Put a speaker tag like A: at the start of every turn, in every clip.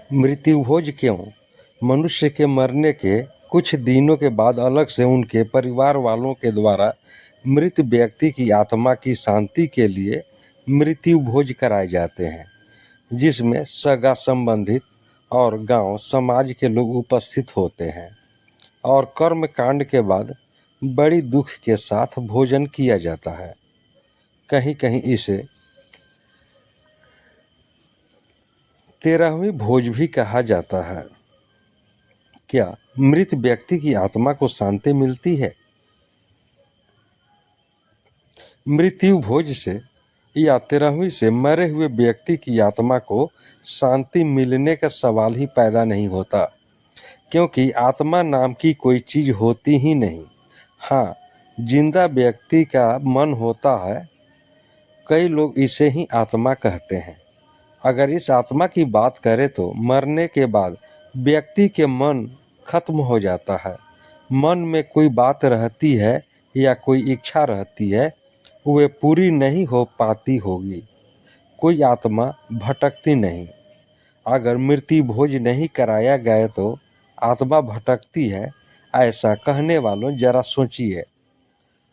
A: मृत्युभोज क्यों? मनुष्य के मरने के कुछ दिनों के बाद अलग से उनके परिवार वालों के द्वारा मृत व्यक्ति की आत्मा की शांति के लिए मृत्युभोज कराए जाते हैं, जिसमें सगा संबंधित और गांव समाज के लोग उपस्थित होते हैं और कर्म कांड के बाद बड़ी दुख के साथ भोजन किया जाता है। कहीं कहीं इसे 13वीं भोज भी कहा जाता है। क्या मृत व्यक्ति की आत्मा को शांति मिलती है? मृत्यु भोज से या 13वीं से मरे हुए व्यक्ति की आत्मा को शांति मिलने का सवाल ही पैदा नहीं होता, क्योंकि आत्मा नाम की कोई चीज होती ही नहीं। हाँ, जिंदा व्यक्ति का मन होता है, कई लोग इसे ही आत्मा कहते हैं। अगर इस आत्मा की बात करें तो मरने के बाद व्यक्ति के मन खत्म हो जाता है। मन में कोई बात रहती है या कोई इच्छा रहती है, वे पूरी नहीं हो पाती होगी। कोई आत्मा भटकती नहीं। अगर मृत्यु भोज नहीं कराया गया तो आत्मा भटकती है, ऐसा कहने वालों जरा सोचिए।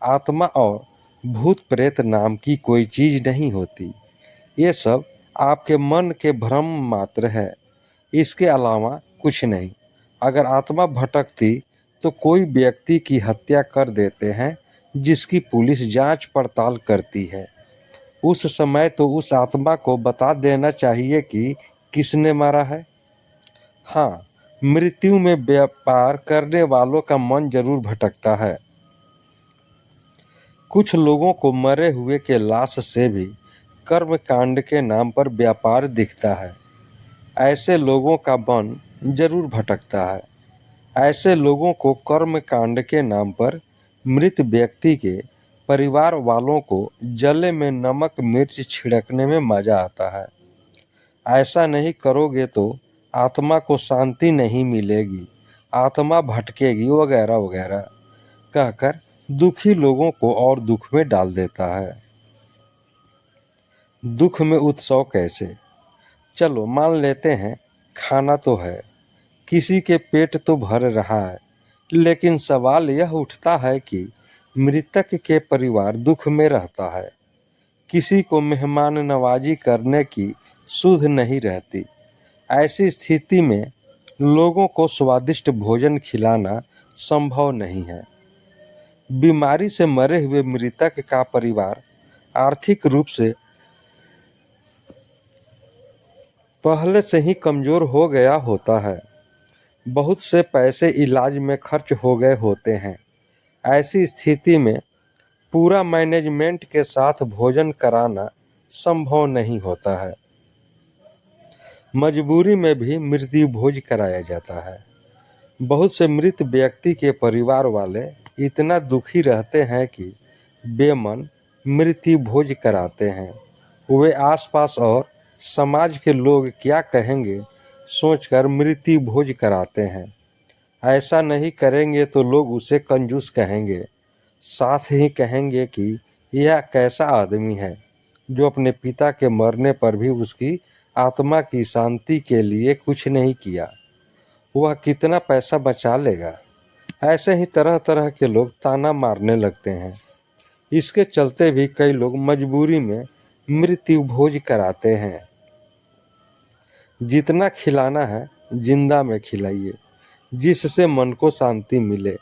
A: आत्मा और भूत प्रेत नाम की कोई चीज नहीं होती। ये सब आपके मन के भ्रम मात्र है, इसके अलावा कुछ नहीं। अगर आत्मा भटकती तो कोई व्यक्ति की हत्या कर देते हैं, जिसकी पुलिस जांच पड़ताल करती है। उस समय तो उस आत्मा को बता देना चाहिए कि किसने मारा है। हाँ, मृत्यु में व्यापार करने वालों का मन जरूर भटकता है। कुछ लोगों को मरे हुए के लाश से भी कर्म कांड के नाम पर व्यापार दिखता है। ऐसे लोगों का मन जरूर भटकता है। ऐसे लोगों को कर्म कांड के नाम पर मृत व्यक्ति के परिवार वालों को जले में नमक मिर्च छिड़कने में मजा आता है। ऐसा नहीं करोगे तो आत्मा को शांति नहीं मिलेगी, आत्मा भटकेगी वगैरह वगैरह कहकर दुखी लोगों को और दुख में डाल देता है। दुख में उत्सव कैसे? चलो मान लेते हैं खाना तो है, किसी के पेट तो भर रहा है, लेकिन सवाल यह उठता है कि मृतक के परिवार दुख में रहता है। किसी को मेहमान नवाजी करने की सुध नहीं रहती। ऐसी स्थिति में लोगों को स्वादिष्ट भोजन खिलाना संभव नहीं है। बीमारी से मरे हुए मृतक का परिवार आर्थिक रूप से पहले से ही कमजोर हो गया होता है। बहुत से पैसे इलाज में खर्च हो गए होते हैं। ऐसी स्थिति में पूरा मैनेजमेंट के साथ भोजन कराना संभव नहीं होता है। मजबूरी में भी मृत्यु भोज कराया जाता है। बहुत से मृत व्यक्ति के परिवार वाले इतना दुखी रहते हैं कि बेमन मृत्यु भोज कराते हैं। वे आसपास और समाज के लोग क्या कहेंगे सोचकर मृत्यु भोज कराते हैं। ऐसा नहीं करेंगे तो लोग उसे कंजूस कहेंगे, साथ ही कहेंगे कि यह कैसा आदमी है जो अपने पिता के मरने पर भी उसकी आत्मा की शांति के लिए कुछ नहीं किया, वह कितना पैसा बचा लेगा। ऐसे ही तरह तरह के लोग ताना मारने लगते हैं। इसके चलते भी कई लोग मजबूरी में मृत्यु भोज कराते हैं। जितना खिलाना है जिंदा में खिलाइए, जिससे मन को शांति मिले।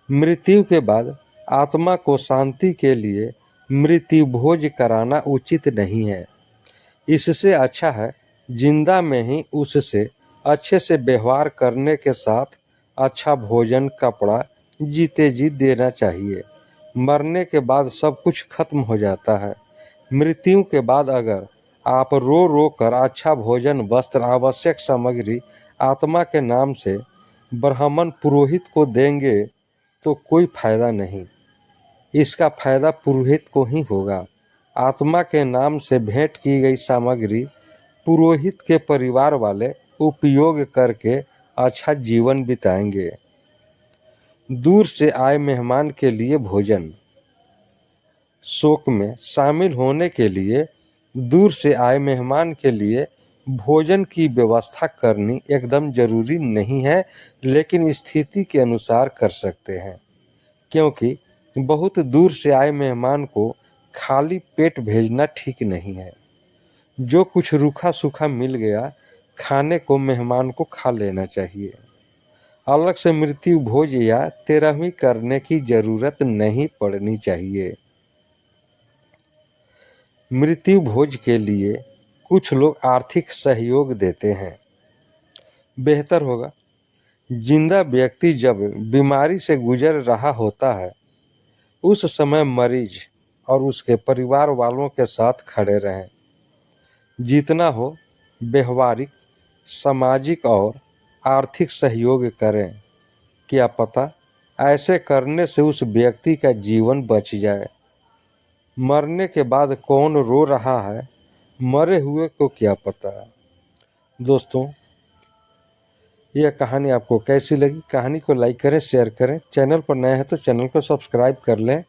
A: मृत्यु के बाद आत्मा को शांति के लिए मृत्यु भोज कराना उचित नहीं है। इससे अच्छा है जिंदा में ही उससे अच्छे से व्यवहार करने के साथ अच्छा भोजन कपड़ा जीते जी देना चाहिए। मरने के बाद सब कुछ खत्म हो जाता है। मृत्यु के बाद अगर आप रो रो कर अच्छा भोजन वस्त्र आवश्यक सामग्री आत्मा के नाम से ब्राह्मण पुरोहित को देंगे तो कोई फायदा नहीं। इसका फायदा पुरोहित को ही होगा। आत्मा के नाम से भेंट की गई सामग्री पुरोहित के परिवार वाले उपयोग करके अच्छा जीवन बिताएंगे। दूर से आए मेहमान के लिए भोजन। शोक में शामिल होने के लिए दूर से आए मेहमान के लिए भोजन की व्यवस्था करनी एकदम जरूरी नहीं है, लेकिन स्थिति के अनुसार कर सकते हैं, क्योंकि बहुत दूर से आए मेहमान को खाली पेट भेजना ठीक नहीं है। जो कुछ रूखा सूखा मिल गया खाने को मेहमान को खा लेना चाहिए। अलग से मृत्यु भोज या तेरहवीं करने की जरूरत नहीं पड़नी चाहिए। मृत्यु भोज के लिए कुछ लोग आर्थिक सहयोग देते हैं। बेहतर होगा, जिंदा व्यक्ति जब बीमारी से गुजर रहा होता है उस समय मरीज और उसके परिवार वालों के साथ खड़े रहें। जितना हो व्यवहारिक, सामाजिक और आर्थिक सहयोग करें। क्या पता ऐसे करने से उस व्यक्ति का जीवन बच जाए। मरने के बाद कौन रो रहा है, मरे हुए को क्या पता। दोस्तों, यह कहानी आपको कैसी लगी? कहानी को लाइक करें, शेयर करें। चैनल पर नए हैं तो चैनल को सब्सक्राइब कर लें